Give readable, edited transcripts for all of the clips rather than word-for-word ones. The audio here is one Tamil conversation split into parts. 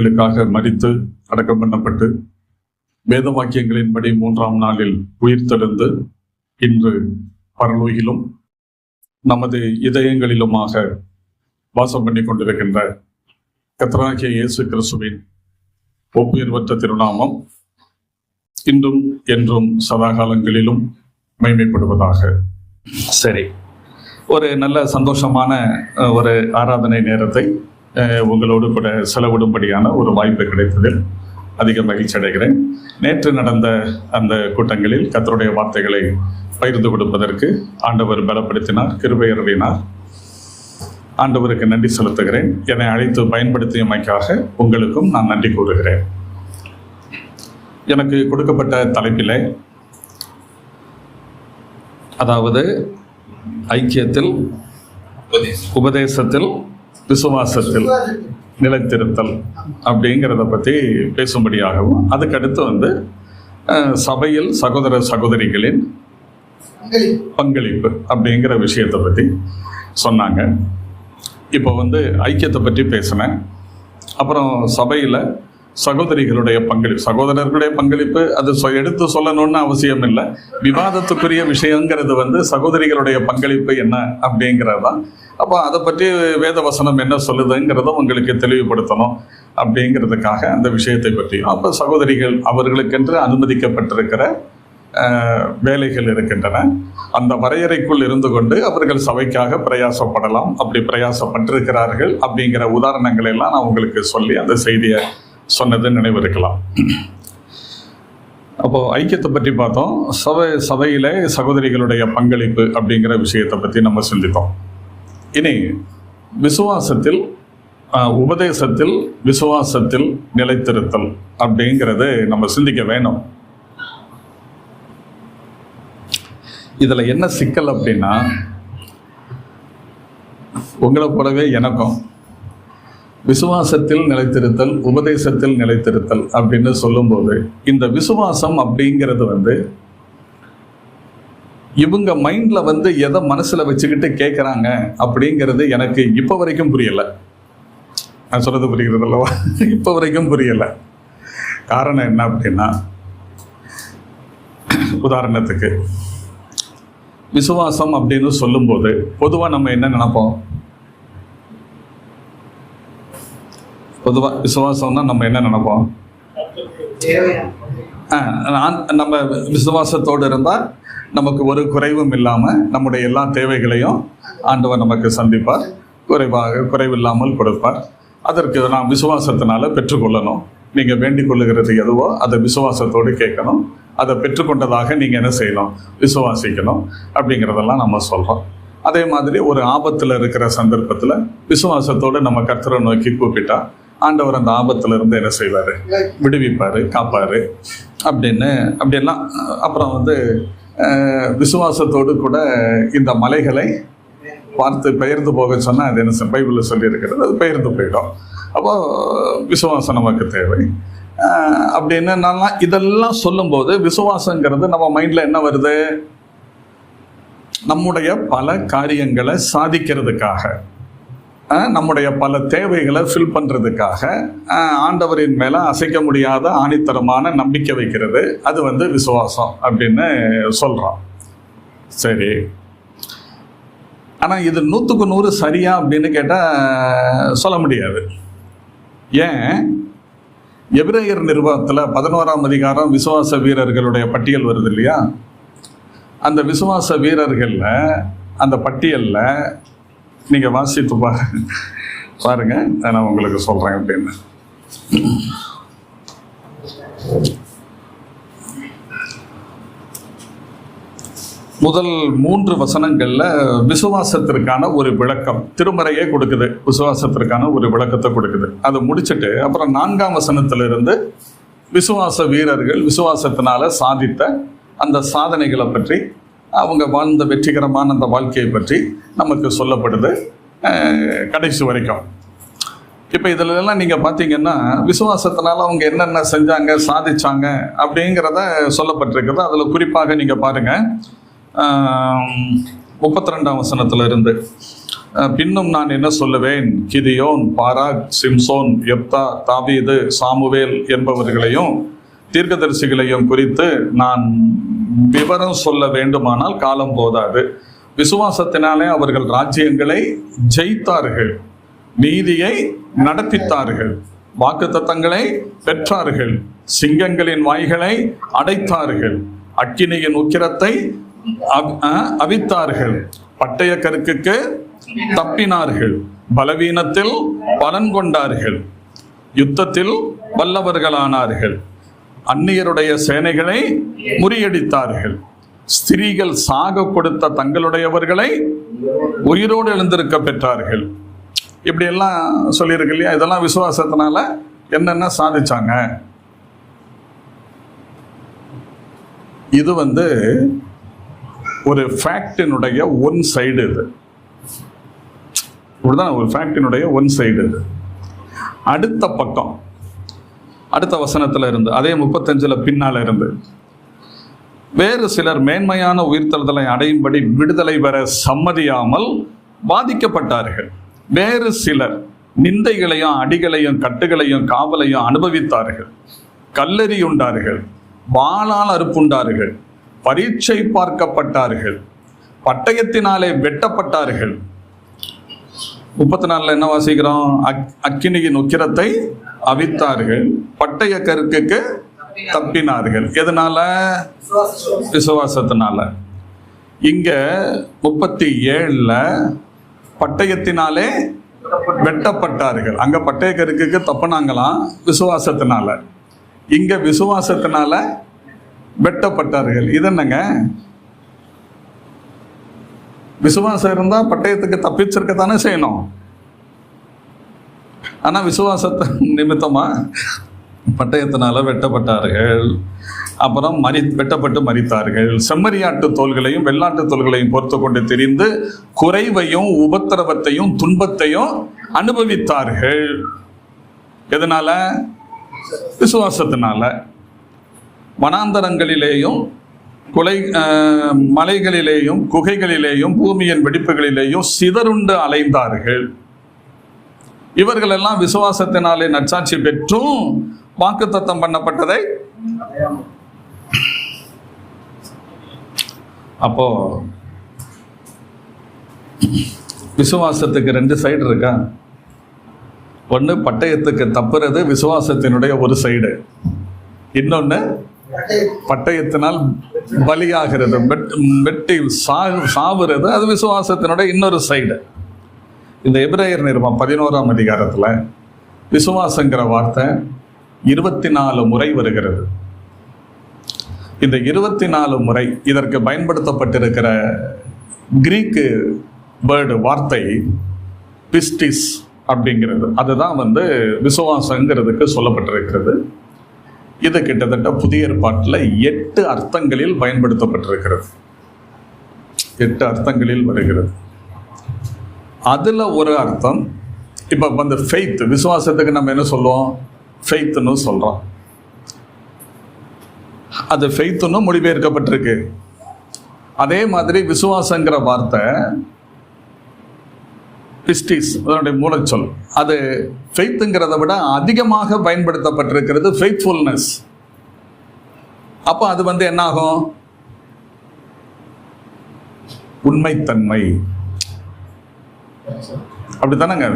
பாவங்களுக்காக மரித்து அடக்கம் பண்ணப்பட்டு வேத வாக்கியங்களின்படி 3ஆம் நாளில் உயிர்த்தெழுந்து இன்று பரலோகிலும் நமது இதயங்களிலுமாக வாசம் பண்ணி கொண்டிருக்கின்ற கர்த்தராகிய இயேசு கிறிஸ்துவின் ஒப்புயர்வற்ற திருநாமம் இன்றும் என்றும் சதாகாலங்களிலும் மகிமைப்படுவதாக. சரி, ஒரு நல்ல சந்தோஷமான ஒரு ஆராதனை நேரத்தை உங்களோடு கூட செலவிடும்படியான ஒரு வாய்ப்பு கிடைத்ததில் அதிக மகிழ்ச்சி அடைகிறேன். நேற்று நடந்த அந்த கூட்டங்களில் கர்த்தருடைய வார்த்தைகளை பகிர்ந்து கொடுப்பதற்கு ஆண்டவர் பலப்படுத்தினார், கிருபை அருளினார். ஆண்டவருக்கு நன்றி செலுத்துகிறேன். என்னை அழைத்து பயன்படுத்தியமைக்காக உங்களுக்கும் நான் நன்றி கூறுகிறேன். எனக்கு கொடுக்கப்பட்ட தலைப்பிலே, அதாவது ஐக்கியத்தில், உபதேசத்தில், விசுவாசத்தில் நிலைத்திருத்தல் அப்படிங்கிறத பற்றி பேசும்படியாகவும், அதுக்கடுத்து சபையில் சகோதர சகோதரிகளின் பங்களிப்பு அப்படிங்கிற விஷயத்தை பற்றி சொன்னாங்க. இப்போ ஐக்கியத்தை பற்றி பேசினேன். அப்புறம் சபையில் சகோதரிகளுடைய பங்களிப்பு, சகோதரர்களுடைய பங்களிப்பு அது எடுத்து சொல்லணும்னு அவசியம் இல்லை. விவாதத்துக்குரிய விஷயங்கிறது சகோதரிகளுடைய பங்களிப்பு என்ன அப்படிங்கிறது தான். அப்போ அதை பற்றி வேத வசனம் என்ன சொல்லுதுங்கிறத உங்களுக்கு தெளிவுபடுத்தணும் அப்படிங்கிறதுக்காக அந்த விஷயத்தை பற்றி. அப்போ சகோதரிகள் அவர்களுக்கென்று அனுமதிக்கப்பட்டிருக்கிற வேலைகள் இருக்கின்றன. அந்த வரையறைக்குள் இருந்து கொண்டு அவர்கள் சபைக்காக பிரயாசப்படலாம். அப்படி பிரயாசப்பட்டிருக்கிறார்கள் அப்படிங்கிற உதாரணங்கள் எல்லாம் நான் உங்களுக்கு சொல்லி அந்த செய்தியை சொன்னது நினைவிருக்கலாம். அப்போ ஐக்கியத்தை பற்றி பார்த்தோம். சபையிலே சகோதரிகளுடைய பங்களிப்பு அப்படிங்கிற விஷயத்தை பற்றி நம்ம சிந்தித்தோம். இனி விசுவாசத்தில், உபதேசத்தில், விசுவாசத்தில் நிலைத்திருத்தல் அப்படிங்கிறது நம்ம சிந்திக்க வேணும். இதில் என்ன சிக்கல் அப்படின்னா, உங்களை போலவே எனக்கும் விசுவாசத்தில் நிலைத்திருத்தல், உபதேசத்தில் நிலைத்திருத்தல் அப்படின்னு சொல்லும்போது, இந்த விசுவாசம் அப்படிங்கிறது இவங்க மைண்ட்ல எதை மனசுல வச்சுக்கிட்டு கேட்குறாங்க அப்படிங்கிறது எனக்கு இப்போ வரைக்கும் புரியலை. நான் சொல்றது புரிகிறது அல்லவா? இப்போ வரைக்கும் புரியலை. காரணம் என்ன அப்படின்னா, உதாரணத்துக்கு விசுவாசம் அப்படின்னு சொல்லும்போது பொதுவாக நம்ம என்ன நினைப்போம்? பொதுவாக விசுவாசம்னா நம்ம என்ன நினைப்போம்? நம்ம விசுவாசத்தோடு இருந்தால் நமக்கு ஒரு குறைவும் இல்லாமல் நம்முடைய எல்லா தேவைகளையும் ஆண்டவர் நமக்கு சந்திப்பார், குறைவில்லாமல் கொடுப்பார். அதற்கு நாம் விசுவாசத்தினால பெற்றுக்கொள்ளணும். நீங்கள் வேண்டிக் கொள்ளுகிறது எதுவோ அதை விசுவாசத்தோடு கேட்கணும். அதை பெற்றுக்கொண்டதாக நீங்கள் என்ன செய்யணும்? விசுவாசிக்கணும் அப்படிங்கிறதெல்லாம் நம்ம சொல்கிறோம். அதே மாதிரி ஒரு ஆபத்தில் இருக்கிற சந்தர்ப்பத்தில் விசுவாசத்தோடு நம்ம கர்த்தரை நோக்கி கூப்பிட்டா ஆண்டவர் அந்த ஆபத்துல இருந்து என்ன செய்வார்? விடுவிப்பார், காப்பார் அப்படியெல்லாம். அப்புறம் விசுவாசத்தோடு கூட இந்த மலைகளை பார்த்து பெயர்ந்து போக சொன்னால் அது என்ன பைபிளில் சொல்லியிருக்கிறது, அது பெயர்ந்து போயிடும். அப்போ விசுவாசம் நமக்கு தேவை அப்படின்னு நான் இதெல்லாம் சொல்லும்போது, விசுவாசங்கிறது நம்ம மைண்டில் என்ன வருது? நம்முடைய பல காரியங்களை சாதிக்கிறதுக்காக, நம்முடைய பல தேவைகளை ஃபில் பண்ணுறதுக்காக ஆண்டவரின் மேலே அசைக்க முடியாத ஆணித்தரமான நம்பிக்கை வைக்கிறது, அது விசுவாசம் அப்படின்னு சொல்கிறோம். சரி, ஆனால் இது 100க்கு 100 சரியா அப்படின்னு கேட்டால் சொல்ல முடியாது. ஏன்? எபிரேயர் நிருபத்தில் 11ஆம் அதிகாரம் விசுவாச வீரர்களுடைய பட்டியல் வருது இல்லையா? அந்த விசுவாச வீரர்களில் அந்த பட்டியலில் நீங்கள் வாசித்து பாருங்க, நான் உங்களுக்கு சொல்கிறேன் அப்படின்னு. முதல் 3 வசனங்கள்ல விசுவாசத்திற்கான ஒரு விளக்கம் திருமறையே கொடுக்குது. விசுவாசத்திற்கான ஒரு விளக்கத்தை கொடுக்குது. அதை முடிச்சுட்டு அப்புறம் 4ஆம் வசனத்திலிருந்து விசுவாச வீரர்கள் விசுவாசத்தினால சாதித்த அந்த சாதனைகளை பற்றி, அவங்க வாழ்ந்த வெற்றிகரமான அந்த வாழ்க்கையை பற்றி நமக்கு சொல்லப்படுது கடைசி வரைக்கும். இப்போ இதிலெல்லாம் நீங்கள் பார்த்தீங்கன்னா விசுவாசத்தினால அவங்க என்னென்ன செஞ்சாங்க, சாதிச்சாங்க அப்படிங்கிறத சொல்லப்பட்டிருக்கிறது. அதில் குறிப்பாக நீங்கள் பாருங்கள் 32ஆம் வசனத்துல இருந்து பின்னும் நான் என்ன சொல்லுவேன், கிதியோன், பாராக், சிம்சோன், யெப்தா, தாவீது, சாமுவேல் என்பவர்களையும் தீர்க்கதரிசிகளையும் குறித்து நான் விவரம் சொல்ல வேண்டுமானால் காலம் போதாது. விசுவாசத்தினாலே அவர்கள் ராஜ்யங்களை ஜெயித்தார்கள், நீதியை நடப்பித்தார்கள், வாக்குத்தத்தங்களை பெற்றார்கள், சிங்கங்களின் வாய்களை அடைத்தார்கள், அக்கினியின் உக்கிரத்தை அவித்தார்கள், பட்டய கருக்குக்கு தப்பினார்கள், பலவீனத்தில் பலன் கொண்டார்கள், யுத்தத்தில் வல்லவர்களானார்கள், அந்நியருடைய சேனைகளை முறியடித்தார்கள், ஸ்திரீகள் சாக கொடுத்த தங்களுடையவர்களை உயிரோடு எழுந்திருக்க பெற்றார்கள். இப்படி எல்லாம் சொல்லியிருக்கு இல்லையா? இதெல்லாம் விசுவாசத்தினால என்னென்ன சாதிச்சாங்க. இது ஒரு ஃபேக்டினுடைய ஒன் சைடு. இது இப்படிதான் ஒரு ஃபேக்டினுடைய ஒன் சைடு. இது அடுத்த பக்கம், அடுத்த வசனத்துல இருந்து, அதே 35 பின்னால இருந்து, வேறு சிலர் மேன்மையான உயிர்த்தெழுதலை அடையும்படி விடுதலை பெற சம்மதியாமல் பாதிக்கப்பட்டார்கள். வேறு சிலர் நிந்தைகளையும் அடிகளையும் கட்டுகளையும் காவலையும் அனுபவித்தார்கள், கல்லெறியுண்டார்கள், வாளால் அறுப்புண்டார்கள், பரீட்சை பார்க்கப்பட்டார்கள், பட்டயத்தினாலே வெட்டப்பட்டார்கள். 34 என்ன வாசிக்கிறோம்? அக்கினியின் உக்கிரத்தை அவித்தார்கள், பட்டய கருக்குக்கு தப்பினார்கள். எதனால? விசுவாசத்தினால. இங்க 37 பட்டயத்தினாலே வெட்டப்பட்டார்கள். அங்க பட்டய கருக்குக்கு தப்பினாங்களாம் விசுவாசத்தினால, இங்க விசுவாசத்தினால வெட்டப்பட்டார்கள். இது என்னங்க? விசுவாசம் இருந்தா பட்டயத்துக்கு தப்பிச்சிருக்கத்தானே செய்யணும். ஆனா விசுவாசத்தை நிமித்தமா பட்டயத்தினால வெட்டப்பட்டார்கள். அப்புறம் வெட்டப்பட்டு மரித்தார்கள். செம்மறியாட்டு தோள்களையும் வெள்ளாட்டு தோள்களையும் பொறுத்து கொண்டு திரிந்து குறைவையும் உபத்திரவத்தையும் துன்பத்தையும் அனுபவித்தார்கள். எதனால? விசுவாசத்தினால. வனாந்தரங்களிலேயும் மலைகளிலேயும் குகைகளிலேயும் பூமியின் வெடிப்புகளிலேயும் சிதறுண்டு அலைந்தார்கள். இவர்கள் எல்லாம் விசுவாசத்தினாலே நற்சாட்சி பெற்றும் வாக்குத்தத்தம் பண்ணப்பட்டதை. அப்போ விசுவாசத்துக்கு 2 சைடு இருக்கா? ஒன்று பட்டயத்துக்கு தப்புறது விசுவாசத்தினுடைய ஒரு சைடு, இன்னொன்று பட்டயத்தினால் பலியாகிறது, வெட்டி சாவுறது, அது விசுவாசத்தினுடைய இன்னொரு சைடு. இந்த எபிரேயர் நிருபம் 11ஆம் அதிகாரத்துல விசுவாசங்கிற வார்த்தை 24 முறை வருகிறது. இந்த 24 முறை இதற்கு பயன்படுத்தப்பட்டிருக்கிற கிரீக்கு வேர்டு வார்த்தை பிஸ்டிஸ் அப்படிங்கிறது. அதுதான் விசுவாசங்கிறதுக்கு சொல்லப்பட்டிருக்கிறது. இது கிட்டத்தட்ட புதிய ஏற்பாட்டில் 8 அர்த்தங்களில் பயன்படுத்தப்பட்டிருக்கிறது. 8 அர்த்தங்களில் வருகிறது. அதுல ஒரு அர்த்தம் இப்ப ஃபெய்த், விசுவாசத்துக்கு நம்ம என்ன சொல்லுவோம்? ஃபெய்த்னு சொல்றோம். அது ஃபெய்த்னு மொழிபெயர்க்கப்பட்டிருக்கு. அதே மாதிரி விசுவாசங்கிற வார்த்தை பிஸ்டிஸ், அதனுடைய மூலச்சொல், அது ஃபெய்த்துங்கிறத விட அதிகமாக பயன்படுத்தப்பட்டிருக்கிறது ஃபெய்த்ஃபுல்னஸ். அப்போ அது என்ன ஆகும்? உண்மைத்தன்மை. அப்படித்தானங்க?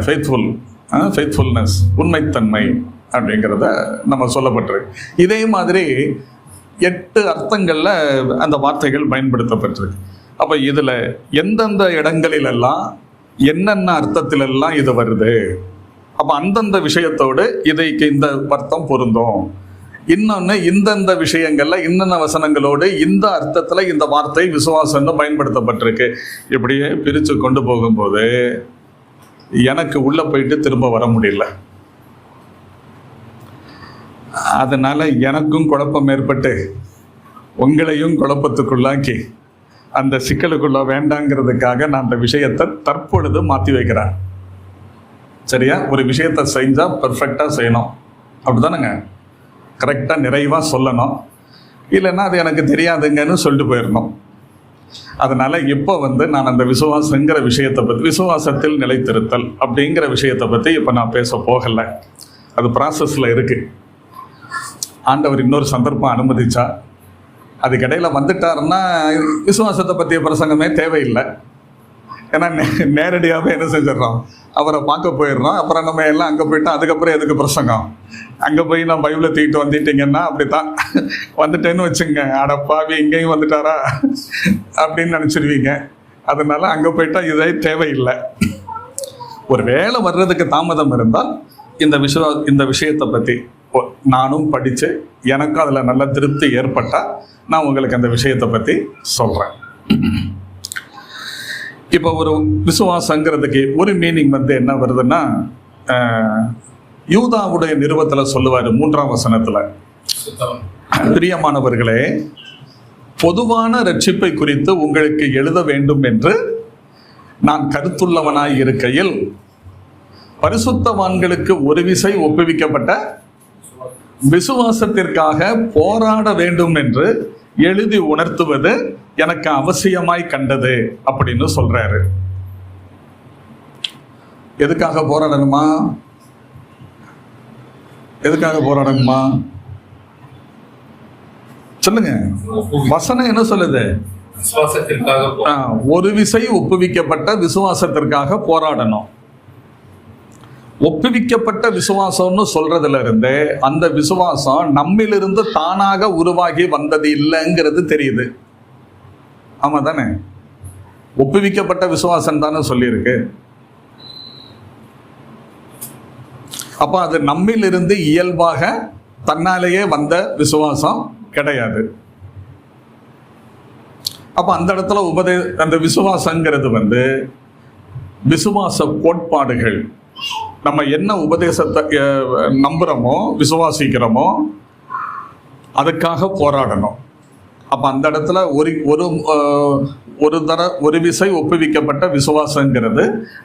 ஃபெய்த்ஃபுல்னஸ், உண்மைத்தன்மை அப்படிங்கிறத நம்ம சொல்லப்பட்டிருக்கு. இதே மாதிரி 8 அர்த்தங்கள்ல அந்த வார்த்தைகள் பயன்படுத்தப்பட்டிருக்கு. அப்ப இதுல எந்தெந்த இடங்களிலெல்லாம் என்னென்ன அர்த்தத்திலெல்லாம் இது வருது, அப்ப அந்தந்த விஷயத்தோடு இதைக்கு இந்த அர்த்தம் பொருந்தும். இன்னொன்னு இந்தந்த விஷயங்கள்ல இன்னென்ன வசனங்களோடு இந்த அர்த்தத்துல இந்த வார்த்தை விசுவாசம்னு பயன்படுத்தப்பட்டிருக்கு. இப்படியே பிரிச்சு கொண்டு போகும்போது எனக்கு உள்ள போயிட்டு திரும்ப வர முடியல. அதனால எனக்கும் குழப்பம் ஏற்பட்டு உங்களையும் குழப்பத்துக்குள்ளாக்கி அந்த சிக்கலுக்குள்ள வேண்டாங்கிறதுக்காக நான் அந்த விஷயத்தை தற்பொழுது மாற்றி வைக்கிறேன். சரியா? ஒரு விஷயத்தை செஞ்சா பெர்ஃபெக்டா செய்யணும், அப்படித்தானுங்க? கரெக்டா நிறைவா சொல்லணும். இல்லைன்னா அது எனக்கு தெரியாதுங்கன்னு சொல்லிட்டு போயிடணும். அதனால இப்போ நான் அந்த விசுவாசங்கிற விஷயத்தை பற்றி, விசுவாசத்தில் நிலைத்திருத்தல் அப்படிங்கிற விஷயத்தை பற்றி இப்போ நான் பேச போகலை. அது ப்ராசஸில் இருக்கு. ஆண்டவர் இன்னொரு சந்தர்ப்பம் அனுமதிச்சா, அதுக்கிடையில் வந்துட்டாருன்னா விசுவாசத்தை பற்றிய பிரசங்கமே தேவையில்லை. ஏன்னா நேரடியாகவே என்ன செஞ்சிடறோம், அவரை பார்க்க போயிடுறோம். அப்புறம் நம்ம எல்லாம் அங்கே போயிட்டோம், அதுக்கப்புறம் எதுக்கு பிரசங்கம்? அங்கே போய் நான் பைபிளை தூக்கிட்டு வந்துட்டீங்கன்னா அப்படித்தான் வந்துட்டேன்னு வச்சுங்க, அடப்பாவி இங்கேயும் வந்துட்டாரா அப்படின்னு நினச்சிருவீங்க. அதனால அங்கே போயிட்டா இதே தேவையில்லை. ஒரு வேளை வர்றதுக்கு தாமதம் இருந்தால் இந்த விஷயத்தை பற்றி நானும் படித்து எனக்கும் அதில் நல்ல திருப்தி ஏற்பட்டால் நான் உங்களுக்கு அந்த விஷயத்தை பற்றி சொல்கிறேன். இப்போ ஒரு விசுவாசங்கிறதுக்கு ஒரு மீனிங் என்ன வருதுன்னா, யூதாவுடைய நிருபத்தில் சொல்லுவார் 3ஆம் வசனத்தில், பிரியமானவர்களே, பொதுவான ரட்சிப்பை குறித்து உங்களுக்கு எழுத வேண்டும் என்று நான் கருத்துள்ளவனாய் இருக்கையில் பரிசுத்தவான்களுக்கு ஒரு விசை ஒப்புவிக்கப்பட்ட விசுவாசத்திற்காக போராட வேண்டும் என்று எழுதி உணர்த்துவது எனக்கு அவசியமாய் கண்டது அப்படின்னு சொல்றாரு. எதுக்காக போராடணுமா? எதுக்காக போராடணுமா சொல்லுங்க. வசனம் என்ன சொல்லுது? ஒரு விசை ஒப்புவிக்கப்பட்ட விசுவாசத்திற்காக போராடணும். ஒப்புவிக்கப்பட்ட விசுவாசம்னு சொல்றதுல இருந்து அந்த விசுவாசம் நம்மிலிருந்து தானாக உருவாகி வந்தது இல்லைங்கிறது தெரியுது. ஆமா தானே? ஒப்புவிக்கப்பட்ட விசுவாசம் தானே சொல்லியிருக்கு. அப்ப அது நம்மிலிருந்து இயல்பாக தன்னாலேயே வந்த விசுவாசம் கிடையாது. அப்ப அந்த இடத்துல அந்த விசுவாசங்கிறது விசுவாச கோட்பாடுகள், நம்ம என்ன உபதேசத்தை நம்புறோமோ விசுவாசிக்கிறோமோ அதுக்காக போராடணும். அப்ப அந்த இடத்துல ஒரு விசை ஒப்புவிக்கப்பட்ட விசுவாசங்கிறது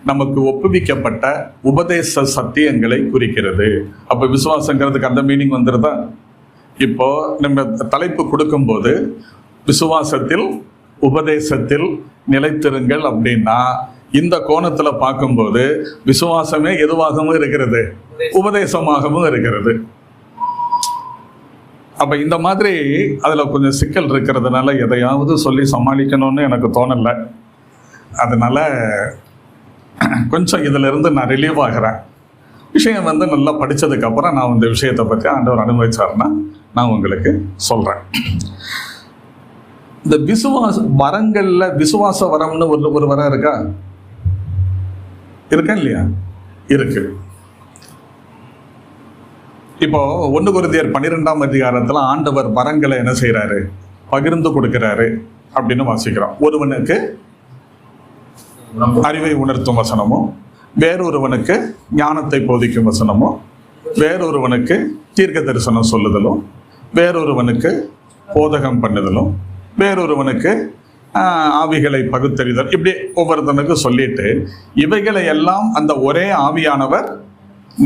நமக்கு ஒப்புவிக்கப்பட்ட உபதேச சத்தியங்களை குறிக்கிறது. அப்ப விசுவாசங்கிறதுக்கு அந்த மீனிங் வந்துருதா? இப்போ நம்ம தலைப்பு கொடுக்கும்போது விசுவாசத்தில் உபதேசத்தில் நிலைத்திருங்கள் அப்படின்னா இந்த கோணத்துல பார்க்கும்போது விசுவாசமே எதுவாகவும் இருக்கிறது, உபதேசமாகவும் இருக்கிறது. அப்ப இந்த மாதிரி அதுல கொஞ்சம் சிக்கல் இருக்கிறதுனால எதையாவது சொல்லி சமாளிக்கணும்னு எனக்கு தோணலை. அதனால கொஞ்சம் இதுல இருந்து நான் ரிலீவ் ஆகிறேன். விஷயம் நல்லா படிச்சதுக்கு அப்புறம் நான் இந்த விஷயத்தை பற்றி ஆண்டவர் அனுபவிச்சாருன்னா நான் உங்களுக்கு சொல்றேன். இந்த வரங்கள்ல விசுவாச வரம்னு ஒரு வரம் இருக்கா இல்லையா? இருக்கு. இப்போ 1 கொரிந்தியர் 12ஆம் அதிகாரத்துல ஆண்டவர் வரங்களை என்ன செய்யறாரு? பகிர்ந்து கொடுக்கிறாரு அப்படின்னு வாசிக்கிறோம். ஒருவனுக்கு அறிவை உணர்த்தும் வசனமும், வேறொருவனுக்கு ஞானத்தை போதிக்கும் வசனமும், வேறொருவனுக்கு தீர்க்க தரிசனம் சொல்லுதலும், வேறொருவனுக்கு போதகம் பண்ணுதலும், வேறொருவனுக்கு ஆவிகளை பகுத்தறிதல், இப்படி ஒவ்வொருத்தனுக்கு சொல்லிட்டு இவைகளை எல்லாம் அந்த ஒரே ஆவியானவர்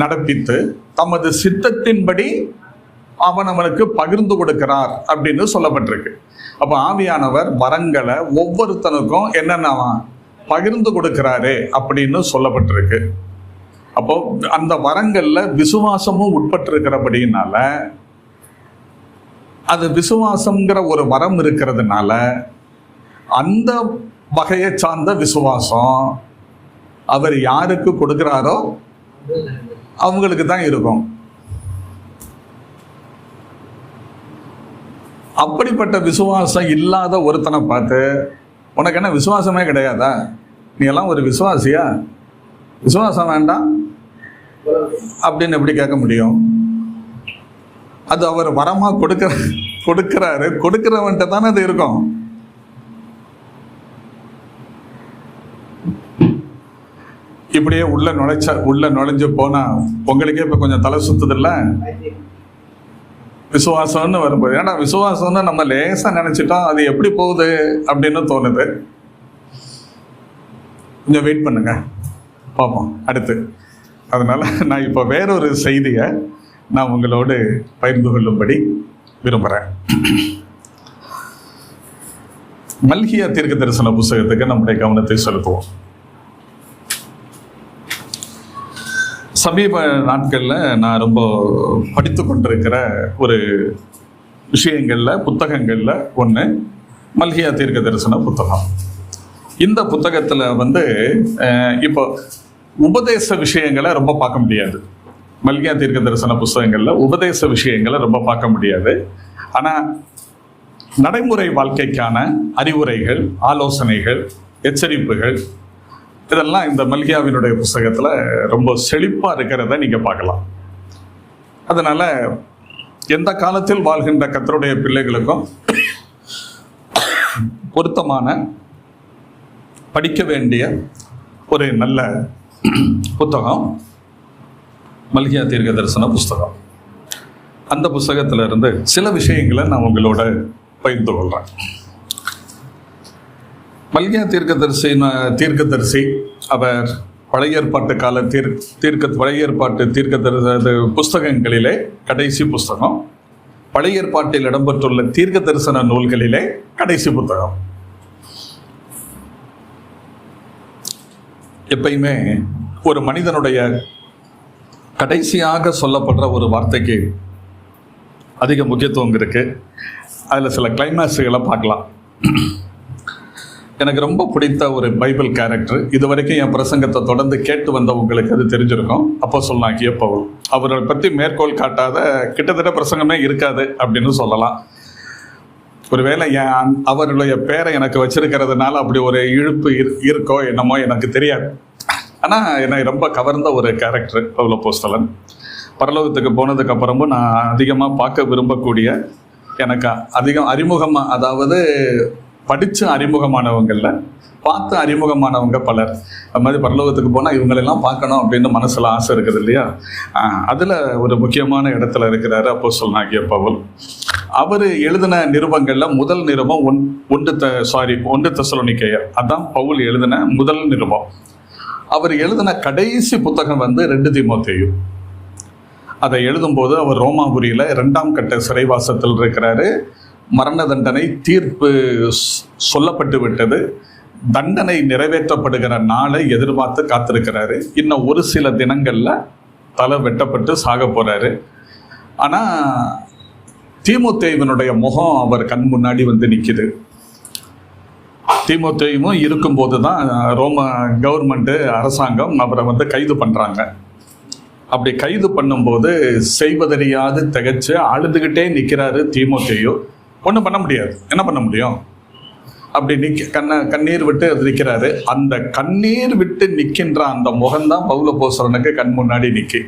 நடப்பித்து தமது சித்தத்தின்படி அவனுக்கு பகிர்ந்து கொடுக்கிறார் அப்படின்னு சொல்லப்பட்டிருக்கு. அப்ப ஆவியானவர் வரங்களை ஒவ்வொருத்தனுக்கும் என்னென்னவா பகிர்ந்து கொடுக்கிறாரு அப்படின்னு சொல்லப்பட்டிருக்கு. அப்போ அந்த வரங்கள்ல விசுவாசமும் உட்பட்டிருக்கிறபடினால, அது விசுவாசம்ங்கிற ஒரு வரம் இருக்கிறதுனால அந்த வகையை சார்ந்த விசுவாசம் அவர் யாருக்கு கொடுக்கிறாரோ அவங்களுக்கு தான் இருக்கும். அப்படிப்பட்ட விசுவாசம் இல்லாத ஒருத்தனை பார்த்து உனக்கு என்ன விசுவாசமே கிடையாதா, நீ எல்லாம் ஒரு விசுவாசியா, விசுவாசம் வேண்டாம் அப்படின்னு எப்படி கேட்க முடியும்? அது அவர் வரமா கொடுக்கிறாரு, கொடுக்கிறவன்ட்ட தானே அது இருக்கும். இப்படியே உள்ள நுழைஞ்சு போனா உங்களுக்கே இப்ப கொஞ்சம் தலை சுத்துது இல்ல? விசுவாசம்னு வரும்போது, ஏன்னா விசுவாசம்னு நம்ம லேசா நினைச்சிட்டோம், அது எப்படி போகுது அப்படின்னு தோணுது. கொஞ்சம் வெயிட் பண்ணுங்க, பார்ப்போம் அடுத்து. அதனால நான் இப்போ வேறொரு செய்தியை நான் உங்களோடு பகிர்ந்து கொள்ளும்படி விரும்புகிறேன். மல்கியா தீர்க்க தரிசன புஸ்தகத்துக்கு நம்முடைய கவனத்தை செலுத்துவோம். சமீப நாட்களில் நான் ரொம்ப படித்து கொண்டிருக்கிற ஒரு விஷயங்களில் புத்தகங்களில் ஒன்று மல்கியா தீர்க்க தரிசன புத்தகம். இந்த புத்தகத்தில் இப்போ உபதேச விஷயங்களை ரொம்ப பார்க்க முடியாது. மல்கியா தீர்க்க தரிசன புஸ்தகங்களில் உபதேச விஷயங்களை ரொம்ப பார்க்க முடியாது. ஆனால் நடைமுறை வாழ்க்கைக்கான அறிவுரைகள், ஆலோசனைகள், எச்சரிப்புகள் இதெல்லாம் இந்த மல்கியாவினுடைய புஸ்தகத்தில் ரொம்ப செழிப்பாக இருக்கிறத நீங்கள் பார்க்கலாம். அதனால் எந்த காலத்தில் வாழ்கின்ற கர்த்தருடைய பிள்ளைகளுக்கும் பொருத்தமான படிக்க வேண்டிய ஒரு நல்ல புத்தகம் மல்கியா தீர்க்க தரிசன புஸ்தகம். அந்த புஸ்தகத்திலிருந்து சில விஷயங்களை நான் உங்களோட பகிர்ந்து கொள்கிறேன். மல்கியா தீர்க்கதரிசி அவர் பழைய ஏற்பாட்டு கால பழைய ஏற்பாட்டு தீர்க்க புஸ்தகங்களிலே கடைசி புஸ்தகம். பழைய ஏற்பாட்டில் இடம்பெற்றுள்ள தீர்க்க தரிசன நூல்களிலே கடைசி புத்தகம். எப்பயுமே ஒரு மனிதனுடைய கடைசியாக சொல்லப்படுற ஒரு வார்த்தைக்கு அதிக முக்கியத்துவம் இருக்கு. அதில் சில கிளைமேக்ஸுகளை பார்க்கலாம். எனக்கு ரொம்ப பிடித்த ஒரு பைபிள் கேரக்டர், இது வரைக்கும் என் பிரசங்கத்தை தொடர்ந்து கேட்டு வந்தவங்களுக்கு அது தெரிஞ்சிருக்கும், அப்போஸ்தலனாகிய பவுல். அவரை பற்றி மேற்கோள் காட்டாத கிட்டத்தட்ட பிரசங்கமே இருக்காது அப்படின்னு சொல்லலாம். ஒருவேளை அவருடைய பேரை எனக்கு வச்சிருக்கிறதுனால அப்படி ஒரு இழுப்பு இருக்கோ என்னமோ எனக்கு தெரியாது. ஆனால் என்னை ரொம்ப கவர்ந்த ஒரு கேரக்டர் பவுல் அப்போஸ்தலன். பரலோகத்துக்கு போனதுக்கு அப்புறமும் நான் அதிகமாக பார்க்க விரும்பக்கூடிய, எனக்கு அதிகம் அறிமுகமாக, அதாவது படித்து அறிமுகமானவங்களில் பார்த்து அறிமுகமானவங்க பலர். அது மாதிரி பரலோகத்துக்கு போனால் இவங்களெல்லாம் பார்க்கணும் அப்படின்னு மனசில் ஆசை இருக்குது இல்லையா? அதில் ஒரு முக்கியமான இடத்துல இருக்கிறாரு அப்போஸ்தலனாகிய பவுல். அவர் எழுதின நிருபங்களில் முதல் நிருபம் 1 தெசலோனிக்கேயர், அதான் பவுல் எழுதின முதல் நிருபம். அவர் எழுதின கடைசி புத்தகம் 2 தீமோத்தேயு. அதை எழுதும்போது அவர் ரோமாபுரியில் 2ஆம் கட்ட சிறைவாசத்தில் இருக்கிறாரு. மரண தண்டனை தீர்ப்பு சொல்லப்பட்டு விட்டது. தண்டனை நிறைவேற்றப்படுகிற நாளை எதிர்பார்த்து காத்திருக்கிறாரு. இன்னும் ஒரு சில தினங்கள்ல தலை வெட்டப்பட்டு சாக போறாரு. ஆனா தீமோத்தேயுவினுடைய முகம் அவர் கண் முன்னாடி நிக்குது. தீமோத்தேயுவும் இருக்கும்போது தான் ரோம கவர்மெண்ட் அரசாங்கம் அவரை கைது பண்றாங்க. அப்படி கைது பண்ணும்போது செய்வதறியாது திகைச்சு அழுதுகிட்டே நிற்கிறாரு தீமோத்தேயு. ஒன்றும் பண்ண முடியாது. என்ன பண்ண முடியும்? அப்படி கண்ணீர் விட்டு அது நிற்கிறாரு. அந்த கண்ணீர் விட்டு நிற்கின்ற அந்த முகம்தான் பவுல் அப்போஸ்தலனுக்கு கண் முன்னாடி நிற்கி.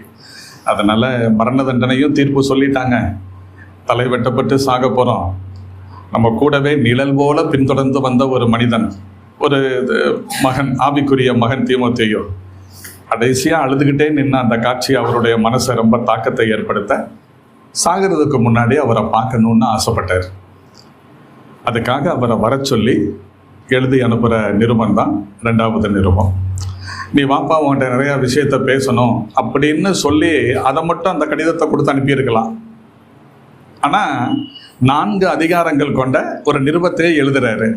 அதனால மரண தண்டனையும் தீர்ப்பு சொல்லிட்டாங்க. தலை வெட்டப்பட்டு சாக போகிறோம். நம்ம கூடவே நிழல் போல பின்தொடர்ந்து வந்த ஒரு மனிதன், ஒரு மகன், ஆவிக்குரிய மகன் தீமோத்தேயு கடைசியாக அழுதுகிட்டே நின்று அந்த காட்சி அவருடைய மனசை ரொம்ப தாக்கத்தை ஏற்படுத்த, சாகிறதுக்கு முன்னாடி அவரை பார்க்கணுன்னு ஆசைப்பட்டார். அதுக்காக அவரை வர சொல்லி எழுதி அனுப்புகிற நிருபம் தான் 2வது நிருபம். நீ வாப்பா, உன்கிட்ட நிறையா விஷயத்த பேசணும் அப்படின்னு சொல்லி அதை மட்டும் அந்த கடிதத்தை கொடுத்து அனுப்பியிருக்கலாம். ஆனால் 4 அதிகாரங்கள் கொண்ட ஒரு நிருபத்தையே எழுதுறாரு.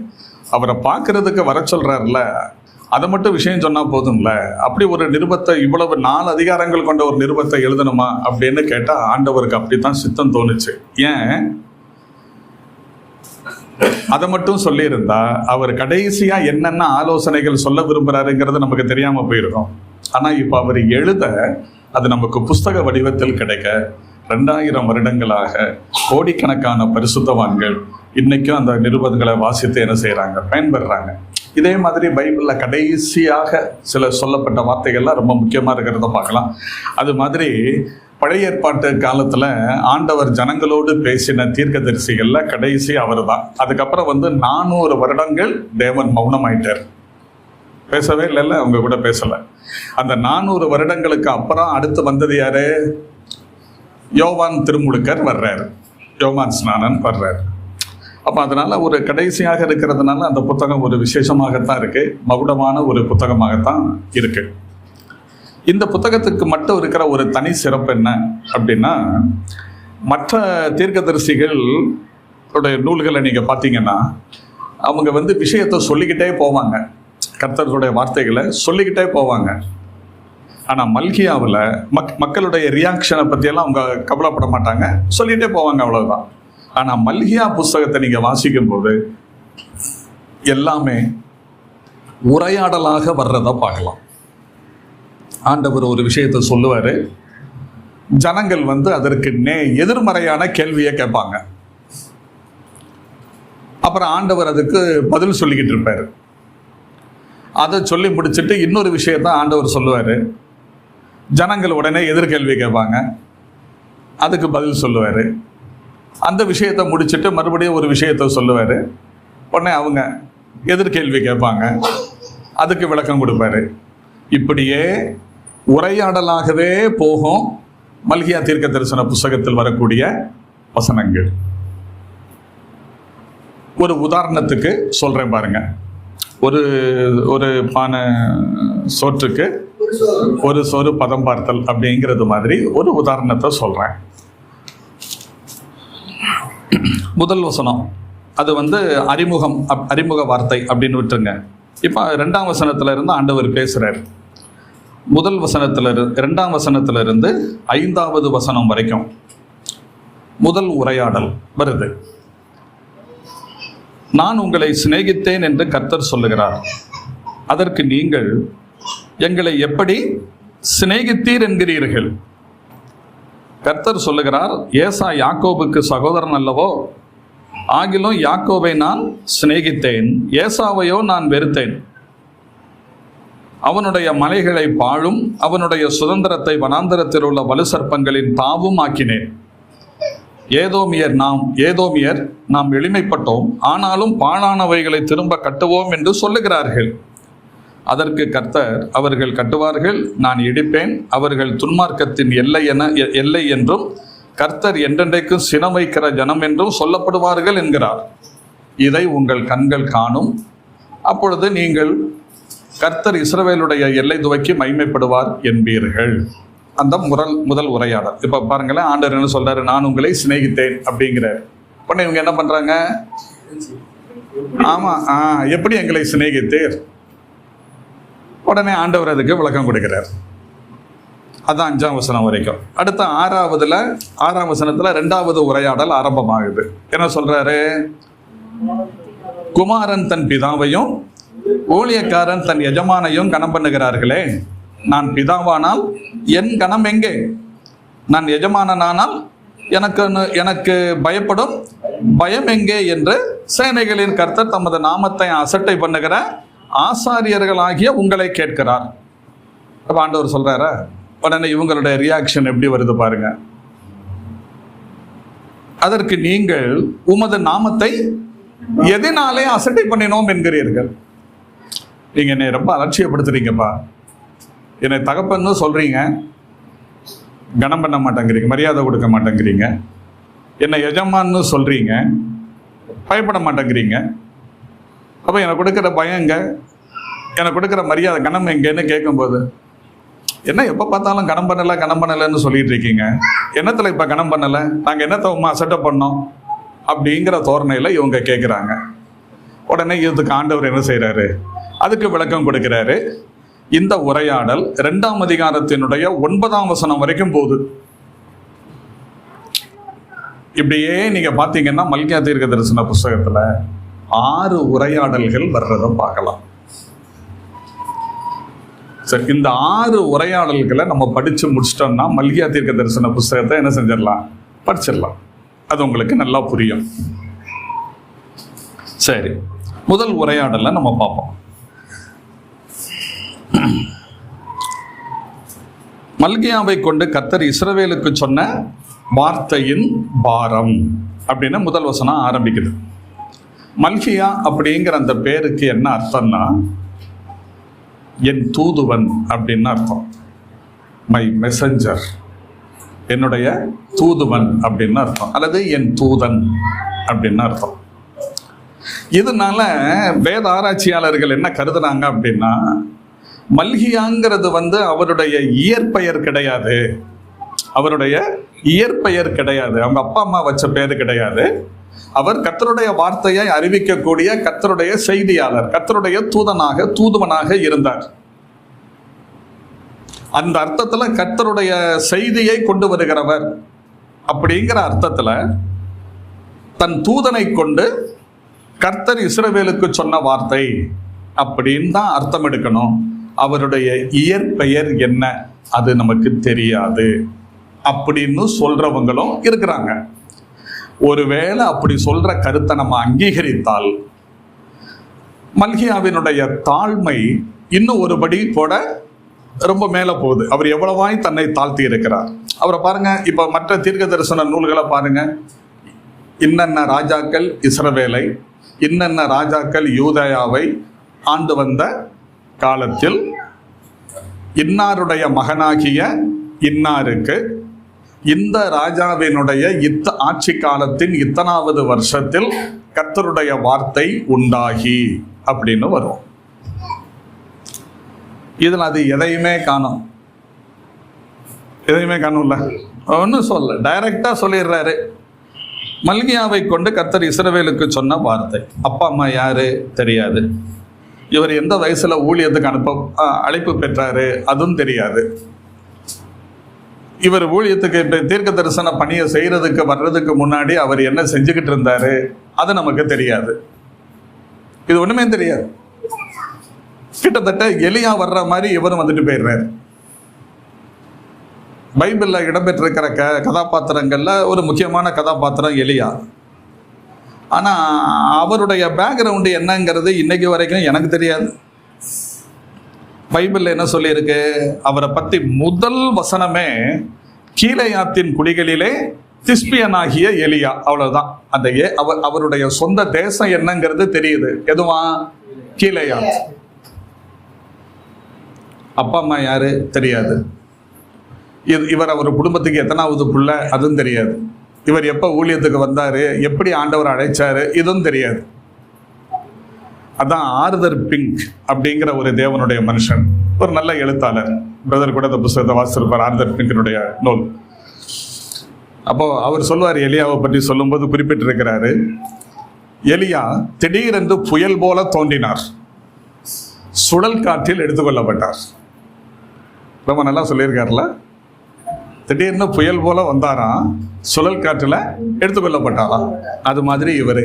அவரை பார்க்கறதுக்கு வர சொல்றாருல, அதை மட்டும் விஷயம் சொன்னால் போதும்ல. அப்படி ஒரு நிருபத்தை, இவ்வளவு 4 அதிகாரங்கள் கொண்ட ஒரு நிருபத்தை எழுதணுமா அப்படின்னு கேட்டால் ஆண்டவருக்கு அப்படித்தான் சித்தம் தோணுச்சு. ஏன் அதை மட்டும் சொல்லியிருந்தா அவர் கடைசியா என்னென்ன ஆலோசனைகள் சொல்ல விரும்புறாருங்கிறது நமக்கு தெரியாம போயிருக்கும். ஆனா இப்ப அவர் எழுத அது நமக்கு புஸ்தக வடிவத்தில் கிடைக்க 2000 வருடங்களாக கோடிக்கணக்கான பரிசுத்தவான்கள் இன்னைக்கும் அந்த நிருபங்களை வாசித்து என்ன செய்யறாங்க, பயன்பெறாங்க. இதே மாதிரி பைபிள்ல கடைசியாக சில சொல்லப்பட்ட வார்த்தைகள்லாம் ரொம்ப முக்கியமா இருக்கிறத பார்க்கலாம். அது மாதிரி பழைய ஏற்பாட்டு காலத்துல ஆண்டவர் ஜனங்களோடு பேசின தீர்க்கதரிசிகள்ல கடைசி அவர் தான். அதுக்கப்புறம் 400 வருடங்கள் தேவன் மௌனமாயிட்டார், பேசவே இல்லைல்ல, அவங்க கூட பேசல. அந்த 400 வருடங்களுக்கு அப்புறம் அடுத்து வந்தது யாரு? யோவான் திருமுழுக்கர் வர்றாரு, யோவான் ஸ்நானன் வர்றாரு. அப்ப அதனால ஒரு கடைசியாக இருக்கிறதுனால அந்த புத்தகம் ஒரு விசேஷமாகத்தான் இருக்கு, மகுடமான ஒரு புத்தகமாகத்தான் இருக்கு. இந்த புத்தகத்துக்கு மட்டும் இருக்கிற ஒரு தனி சிறப்பு என்ன அப்படின்னா, மற்ற தீர்க்கதரிசிகள் நூல்களை நீங்க பார்த்தீங்கன்னா அவங்க வந்து விஷயத்தை சொல்லிக்கிட்டே போவாங்க, கர்த்தருடைய வார்த்தைகளை சொல்லிக்கிட்டே போவாங்க. ஆனால் மல்கியாவில் மக்களுடைய ரியாக்ஷனை பற்றியெல்லாம் அவங்க கவலைப்பட மாட்டாங்க, சொல்லிகிட்டே போவாங்க, அவ்வளோதான். ஆனால் மல்கியா புஸ்தகத்தை நீங்கள் வாசிக்கும் போது எல்லாமே உரையாடலாக வர்றதை பார்க்கலாம். ஆண்டவர் ஒரு விஷயத்தை சொல்லுவார், ஜனங்கள் வந்து அதற்கு எதிர்மறையான கேள்வியை கேட்பாங்க. அப்புறம் ஆண்டவர் அதுக்கு பதில் சொல்லிக்கிட்டு இருப்பார். அதை சொல்லி முடிச்சுட்டு இன்னொரு விஷயத்தான் ஆண்டவர் சொல்லுவார். ஜனங்கள் உடனே எதிர்கேள்வி கேட்பாங்க, அதுக்கு பதில் சொல்லுவார். அந்த விஷயத்தை முடிச்சுட்டு மறுபடியும் ஒரு விஷயத்தை சொல்லுவார். உடனே அவங்க எதிர்கேள்வி கேட்பாங்க, அதுக்கு விளக்கம் கொடுப்பாரு. இப்படியே உரையாடலாகவே போகும் மல்கியா தீர்க்க தரிசன புஸ்தகத்தில் வரக்கூடிய வசனங்கள். ஒரு உதாரணத்துக்கு சொல்றேன் பாருங்க. ஒரு பானை சோற்றுக்கு ஒரு சோறு பதம் பார்த்தல் அப்படிங்கிறது மாதிரி ஒரு உதாரணத்தை சொல்றேன். முதல் வசனம் அது வந்து அறிமுக வார்த்தை அப்படின்னு விட்டுருங்க. இப்போ 2ஆம் வசனத்துல இருந்து ஆண்டவர் பேசுறார். முதல் வசனத்துல 2ஆம் வசனத்துல இருந்து 5வது வசனம் வரைக்கும் முதல் உரையாடல் வருது. நான் உங்களை சிநேகித்தேன் என்று கர்த்தர் சொல்லுகிறார். அதற்கு நீங்கள் எங்களை எப்படி சிநேகித்தீர் என்கிறீர்கள்? கர்த்தர் சொல்லுகிறார், ஏசா யாக்கோபுக்கு சகோதரன் அல்லவோ? ஆகிலும் யாக்கோபை நான் சிநேகித்தேன், ஏசாவையோ நான் வெறுத்தேன். அவனுடைய மலைகளை பாழும், அவனுடைய சுதந்திரத்தை வனாந்தரத்தில் உள்ள வலுசர்ப்பங்களின் தாவும் ஆக்கினேன். ஏதோமியர் நாம் எளிமைப்பட்டோம், ஆனாலும் பாழானவைகளை திரும்ப கட்டுவோம் என்று சொல்லுகிறார்கள். அதற்கு கர்த்தர், அவர்கள் கட்டுவார்கள், நான் இடிப்பேன். அவர்கள் துன்மார்க்கத்தின் எல்லை என்றும் கர்த்தர் என்றென்றைக்கும் சினம் வைக்கிற ஜனம் என்றும் சொல்லப்படுவார்கள் என்கிறார். இதை உங்கள் கண்கள் காணும். அப்பொழுது நீங்கள் கர்த்தர் இஸ்ரவேலுடைய எல்லை துவக்கி மகிமைப்படுவார் என்பீர்கள். அந்த முதல் உரையாடல். இப்ப பாருங்களேன், ஆண்டவர் என்ன சொல்றாரு? நான் உங்களை சிநேகித்தேன் அப்படிங்கிறார். உடனே இவங்க என்ன பண்றாங்க? ஆமா, எப்படி எங்களை சிநேகித்தீர்? உடனே ஆண்டவர் அதுக்கு விளக்கம் கொடுக்கிறார். அதான் 5ஆம் வசனம் வரைக்கும். அடுத்த 6ஆம் வசனத்துல 2வது உரையாடல் ஆரம்பமாகுது. என்ன சொல்றாரு? குமாரன் தன் பிதாவையும் ஊழியக்காரன் தன் எஜமானையும் கனம் பண்ணுகிறார்களே, நான் பிதாவானால் என் கனம் எங்கே? நான் எஜமானனானால் எனக்கு பயப்படும் பயம் எங்கே என்று சேனைகளின் கர்த்தர் தமது நாமத்தை அசட்டை பண்ணுகிற ஆசாரியர்களாகிய உங்களை கேட்கிறார். ஆண்டவர் சொல்றாரா? உடனே இவங்களுடைய ரியாக்ஷன் எப்படி வருது பாருங்க. அதற்கு நீங்கள் உமது நாமத்தை எதனாலே அசட்டை பண்ணினோம் என்கிறீர்கள். நீங்க என்னை ரொம்ப அலட்சியப்படுத்துறீங்கப்பா. என்னை தகப்பன்னு சொல்றீங்க, கனம் பண்ண மாட்டேங்கிறீங்க, மரியாதை கொடுக்க மாட்டேங்கிறீங்க. என்னை எஜமான்னு சொல்றீங்க, பயப்பட மாட்டேங்கிறீங்க. அப்ப எனக்கு கொடுக்குற பயம் எங்க? எனக்கு கொடுக்குற மரியாதை கனம் எங்கன்னு கேட்கும்போது, என்ன எப்போ பார்த்தாலும் கனம் பண்ணலைன்னு சொல்லிட்டு இருக்கீங்க, என்னத்துல இப்போ கனம் பண்ணலை, நாங்கள் என்னத்தை அசட்டை பண்ணோம் அப்படிங்கிற தோரணையில் இவங்க கேட்குறாங்க. உடனே இதுக்கு ஆண்டவர் என்ன செய்கிறாரு? அதுக்கு விளக்கம் கொடுக்கிறாரு. இந்த உரையாடல் 2ஆம் அதிகாரத்தினுடைய 9ஆம் வசனம் வரைக்கும் போகுது. இப்படியே நீங்க பார்த்தீங்கன்னா மல்கியா தீர்க்க தரிசன புஸ்தகத்தில் 6 உரையாடல்கள் வர்றதை பார்க்கலாம். சரி, இந்த 6 உரையாடல்களை நம்ம படிச்சு முடிச்சிட்டோம்னா மல்கியா தீர்க்க தரிசன புஸ்தகத்தை என்ன செஞ்சிடலாம்? படிச்சிடலாம். அது உங்களுக்கு நல்லா புரியும். சரி, முதல் உரையாடலை நம்ம பார்ப்போம். மல்கியாவை கொண்டு கர்த்தர் இஸ்ரவேலுக்கு சொன்ன வார்த்தையின் பாரம் அப்படின்னு முதல் வசனம் ஆரம்பிக்குது. மல்கியா அப்படிங்கிற அந்த பேருக்கு என்ன அர்த்தம்னா, என் தூதுவன் அப்படின்னு அர்த்தம். மை மெசஞ்சர், என்னுடைய தூதுவன் அப்படின்னு அர்த்தம், அல்லது என் தூதன் அப்படின்னு அர்த்தம். இதனால வேத ஆராய்ச்சியாளர்கள் என்ன கருதுனாங்க அப்படின்னா, மல்கியாங்கிறது அவருடைய இயற்பெயர் கிடையாது. அவங்க அப்பா அம்மா வச்ச பேரு கிடையாது. அவர் கர்த்தருடைய வார்த்தையை அறிவிக்கக்கூடிய கர்த்தருடைய செய்தியாளர், கர்த்தருடைய தூதுவனாக இருந்தார். அந்த அர்த்தத்துல கர்த்தருடைய செய்தியை கொண்டு வருகிறவர் அப்படிங்கிற அர்த்தத்துல தன் தூதனை கொண்டு கர்த்தர் இஸ்ரவேலுக்கு சொன்ன வார்த்தை அப்படின்னு தான் அர்த்தம் எடுக்கணும். அவருடைய இயற்பெயர் என்ன அது நமக்கு தெரியாது அப்படின்னு சொல்றவங்களும் இருக்கிறாங்க. ஒருவேளை அப்படி சொல்ற கருத்தை நம்ம அங்கீகரித்தால் மல்கியாவினுடைய தாழ்மை இன்னும் ஒருபடி கூட ரொம்ப மேல போகுது. அவர் எவ்வளவாய் தன்னை தாழ்த்தி இருக்கிறார். அவரை பாருங்க, இப்ப மற்ற தீர்க்க தரிசன நூல்களை பாருங்க. இன்னென்ன ராஜாக்கள் இஸ்ரவேலை, இன்னென்ன ராஜாக்கள் யூதேயாவை ஆண்டு வந்த காலத்தில் இன்னாருடைய மகனாகிய இன்னாருக்கு இந்த ராஜாவினுடைய ஆட்சி காலத்தின் இத்தனாவது வருஷத்தில் கர்த்தருடைய வார்த்தை உண்டாகி அப்படின்னு வரும். இதுல அது எதையுமே காணும், காணும்ல, ஒன்றும் சொல்ல, டைரக்டா சொல்லிடுறாரு. மல்கியாவை கொண்டு கர்த்தர் இஸ்ரவேலுக்கு சொன்ன வார்த்தை. அப்பா அம்மா யாரு தெரியாது. இவர் எந்த வயசுல ஊழியத்துக்கு அழைப்பு பெற்றாரு அதுவும் தெரியாது. இவர் ஊழியத்துக்கு தீர்க்க தரிசன பணியை செய்யறதுக்கு வர்றதுக்கு முன்னாடி அவர் என்ன செஞ்சுக்கிட்டு இருந்தாரு அது நமக்கு தெரியாது. இது ஒண்ணுமே தெரியாது. கிட்டத்தட்ட எலியா வர்ற மாதிரி இவரும் வந்துட்டு போயிடுறாரு. பைபிள்ல இடம்பெற்றிருக்கிற கதாபாத்திரங்கள்ல ஒரு முக்கியமான கதாபாத்திரம் எலியா. ஆனா அவருடைய பேக்ரவுண்டு என்னங்கிறது இன்னைக்கு வரைக்கும் எனக்கு தெரியாது. பைபிள்ல என்ன சொல்லியிருக்கு, அவரை பத்தி முதல் வசனமே கீலேயாத்தின் குடிகளிலே திஸ்பியனாகிய எலியா, அவ்வளவுதான். அந்த அவருடைய சொந்த தேசம் என்னங்கிறது தெரியுது. எதுவா? கீலேயாத். அப்பா அம்மா யாரு தெரியாது. இவர் அவர் குடும்பத்துக்கு எத்தனாவது புள்ள அதுவும் தெரியாது. இவர் எப்ப ஊழியத்துக்கு வந்தாரு, எப்படி ஆண்டவர் அழைச்சாரு இதுவும் தெரியாது. அதான் ஆர்தர் பிங்க் அப்படிங்கிற ஒரு தேவனுடைய மனுஷன், ஒரு நல்ல எழுத்தாளர். பிரதர் கூட இந்த புத்தகத்தை வாசிச்சிருப்பார், ஆர்தர் பிங்கினுடைய நூல். அப்போ அவர் சொல்லுவார், எலியாவை பற்றி சொல்லும்போது குறிப்பிட்டிருக்கிறாரு, எலியா திடீரென்று புயல் போல தோன்றினார், சுழல் காற்றில் எடுத்துக்கொள்ளப்பட்டார். ரொம்ப நல்லா சொல்லியிருக்காருல. திடீர்னு புயல் போல வந்தாராம், சுழல் காற்றுல எடுத்துக்கொள்ளப்பட்டாராம். அது மாதிரி இவரு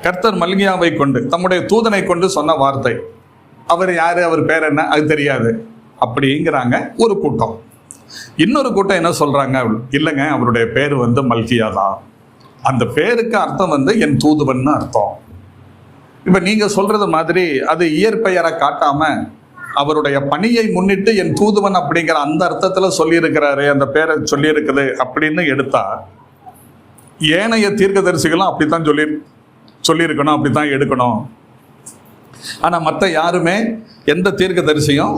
கர்த்தர் மல்கியாவை கொண்டு தம்முடைய தூதனை கொண்டு சொன்ன வார்த்தை. அவர் யாரு, அவர் பேர் என்ன அது தெரியாது அப்படிங்கிறாங்க ஒரு கூட்டம். இன்னொரு கூட்டம் என்ன சொல்றாங்க, இல்லைங்க அவருடைய பேர் மல்கியா தான். அந்த பேருக்கு அர்த்தம் என் தூதுவன் அர்த்தம். இப்ப நீங்க சொல்றது மாதிரி அது இயற்பெயரை காட்டாம அவருடைய பணியை முன்னிட்டு என் தூதுவன் அப்படிங்கிற அந்த அர்த்தத்துல சொல்லியிருக்கிறாரு, அந்த பேரை சொல்லியிருக்குது அப்படின்னு எடுத்தா ஏனைய தீர்க்கதரிசிகளும் அப்படித்தான் சொல்லியிருக்கணும், அப்படித்தான் எடுக்கணும். ஆனா மற்ற யாருமே எந்த தீர்க்கதரிசியும்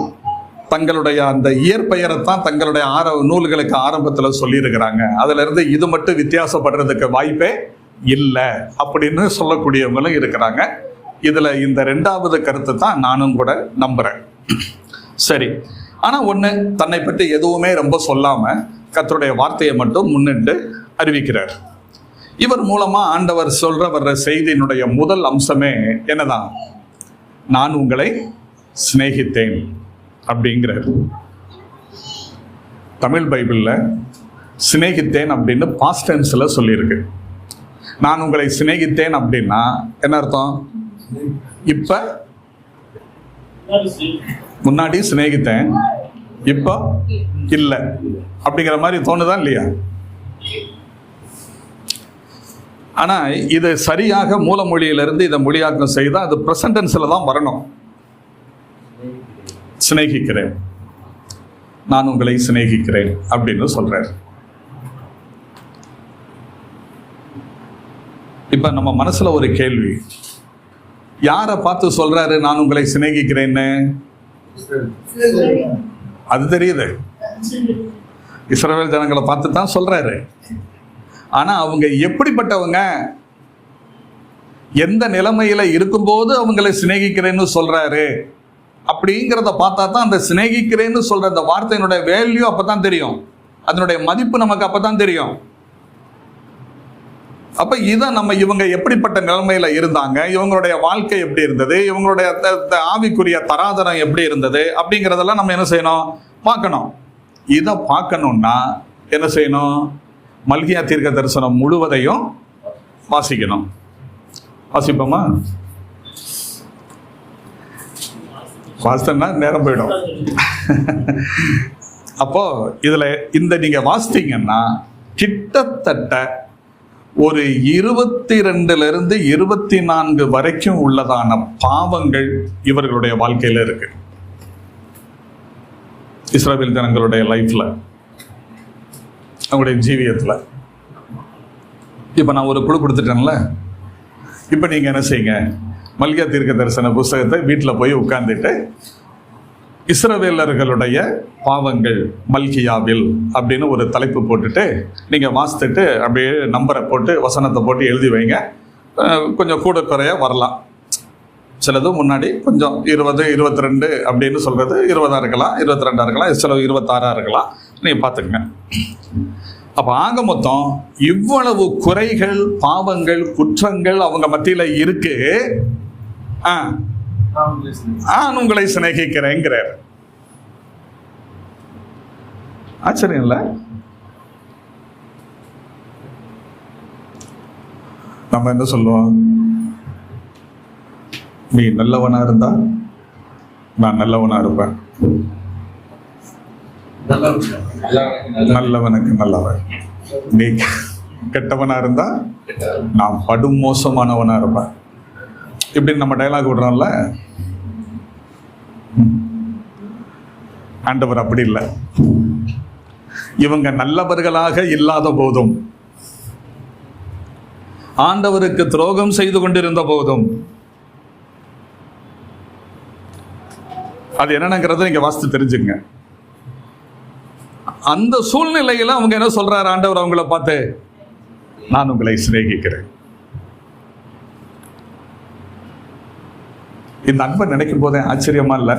தங்களுடைய அந்த இயற்பெயரைத்தான் தங்களுடைய நூல்களுக்கு ஆரம்பத்தில் சொல்லியிருக்கிறாங்க. அதுல இருந்து இது மட்டும் வித்தியாசப்படுறதுக்கு வாய்ப்பே இல்லை அப்படின்னு சொல்லக்கூடியவங்களும் இருக்கிறாங்க. இதுல இந்த ரெண்டாவது கருத்து தான் நானும் கூட நம்புறேன். சரி, ஆனா ஒண்ணு, தன்னை பற்றி எதுவுமே ரொம்ப சொல்லாம கர்த்தருடைய வார்த்தையை மட்டும் முன்னிட்டு அறிவிக்கிறார். இவர் மூலமா ஆண்டவர் வர்ற செய்தியினுடைய முதல் அம்சமே என்னதான், நான் உங்களை சிநேகித்தேன் அப்படிங்கிறார். தமிழ் பைபிள்ல சிநேகித்தேன் அப்படின்னு பாஸ்ட் டென்ஸ்ல சொல்லியிருக்கு. நான் உங்களை சிநேகித்தேன் அப்படின்னா என்ன அர்த்தம்? இப்ப முன்னாடி சிநேகித்தேன், இப்ப இல்ல அப்படிங்கிற மாதிரி தோணுதான் இல்லையா? ஆனா இது சரியாக மூல மொழியிலிருந்து இதை மொழியாக்கம் செய்தால் அது பிரசன்ட் டென்ஸ்ல தான் வரணும். சிநேகிக்கிறேன், நான் உங்களை சிநேகிக்கிறேன் அப்படின்னு சொல்றார். இப்ப நம்ம மனசுல ஒரு கேள்வி, யாரை பார்த்து சொல்றாரு நான் உங்களை சிநேகிக்கிறேன்னு? அது தெரியுது, இஸ்ரவேல் ஜனங்களை பார்த்து தான் சொல்றாரு. ஆனா அவங்க எப்படிப்பட்டவங்க, எந்த நிலைமையில இருக்கும்போது அவங்களை சிநேகிக்கிறேன்னு சொல்றாரு அப்படிங்கிறத பார்த்தா தான் அந்த சிநேகிக்கிறேன்னு சொல்ற அந்த வார்த்தையினுடைய வேல்யூ அப்பதான் தெரியும், அதனுடைய மதிப்பு நமக்கு அப்பதான் தெரியும். அப்ப இதை நம்ம இவங்க எப்படிப்பட்ட நிலைமையில இருந்தாங்க, இவங்களுடைய வாழ்க்கை எப்படி இருந்தது, இவங்களுடைய ஆவிக்குரிய தராதரம் எப்படி இருந்தது அப்படிங்கிறதெல்லாம் நம்ம என்ன செய்யணும், பார்க்கணும். இதை பார்க்கணும்னா என்ன செய்யணும், மல்கியா தீர்க்க தரிசனம் முழுவதையும் வாசிக்கணும். வாசிப்போமா? வாசித்தோம்னா நேரம் போயிடும். அப்போ இதுல இந்த நீங்க வாசித்தீங்கன்னா கிட்டத்தட்ட ஒரு 22 24 வரைக்கும் உள்ளதான பாவங்கள் இவர்களுடைய வாழ்க்கையில இருக்கு, இஸ்ரவேல் ஜனங்களுடைய லைஃப்ல, அவங்களுடைய ஜீவியத்துல. இப்ப நான் ஒரு குழு கொடுத்துட்டேன்ல, இப்ப நீங்க என்ன செய்யுங்க, மல்கியா தீர்க்க தரிசன புஸ்தகத்தை வீட்டில் போய் உட்கார்ந்துட்டு இஸ்ரவேலர்களுடைய பாவங்கள் மல்கியாவில் அப்படின்னு ஒரு தலைப்பு போட்டுட்டு நீங்க வாசித்துட்டு அப்படியே நம்பரை போட்டு வசனத்தை போட்டு எழுதி வைங்க. கொஞ்சம் கூட குறைய வரலாம், சிலது முன்னாடி கொஞ்சம் 20 22 அப்படின்னு சொல்றது 20 இருக்கலாம், 22 இருக்கலாம், சில 26 இருக்கலாம், நீங்க பார்த்துக்கங்க. அப்ப ஆக மொத்தம் இவ்வளவு குறைகள், பாவங்கள், குற்றங்கள் அவங்க மத்தியில இருக்கு. நான் உங்களை சிநேகிக்கிறேங்கிறார். ஆச்சரியம் இல்ல? நம்ம என்ன சொல்லுவோம், நீ நல்லவனா இருந்தா நான் நல்லவனா இருப்பேன், நல்லவனுக்கு நல்லவன். நீ கெட்டவனா இருந்தா நான் படும் மோசமானவனா இருப்பேன். இப்படி நம்ம டயலாக் விடுறோம்ல. ஆண்டவர் அப்படி இல்லை. இவங்க நல்லவர்களாக இல்லாத போதும், ஆண்டவருக்கு துரோகம் செய்து கொண்டிருந்த போதும், அது என்னங்கிறத நீங்க வாசித்து தெரிஞ்சுங்க. அந்த சூழ்நிலையில அவங்க என்ன சொல்றாரு ஆண்டவர் அவங்கள பார்த்து, நான் உங்களை சிநேகிக்கிறேன். இந்த அன்பை நினைக்கும் போதே ஆச்சரியமா இல்ல?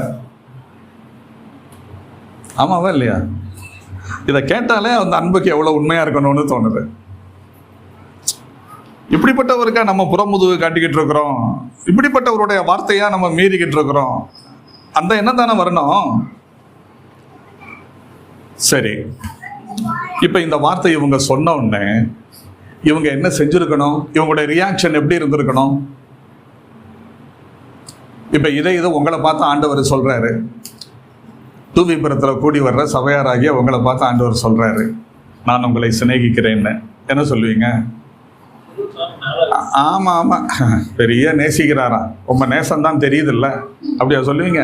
ஆமாவா இல்லையா? இதை கேட்டாலே அந்த அன்புக்கு எவ்வளவு உண்மையா இருக்கணும்னு தோணுது. இப்படிப்பட்டவருக்கா நம்ம புறமுதுகு காட்டிக்கிட்டு இருக்கிறோம், இப்படிப்பட்டவருடைய வார்த்தையா நம்ம மீறிக்கிட்டு இருக்கிறோம், அந்த எண்ணம் தானே வரணும். சரி, இப்ப இந்த வார்த்தை இவங்க சொன்ன உடனே இவங்க என்ன செஞ்சிருக்கணும், இவங்களுடைய ரியாக்ஷன் எப்படி இருந்திருக்கணும்? இப்ப இதை உங்களை பார்த்து ஆண்டவர் சொல்றாரு, தூவிபுரத்தில் கூடி வர்ற சபையாராகிய உங்களை பார்த்து ஆண்டவர் சொல்றாரு, நான் உங்களை சிநேகிக்கிறேன்னு. என்ன சொல்லுவீங்க? ஆமா ஆமா, பெரிய நேசிக்கிறாராம், ரொம்ப நேசம்தான் தெரியுது இல்ல, அப்படியா சொல்லுவீங்க?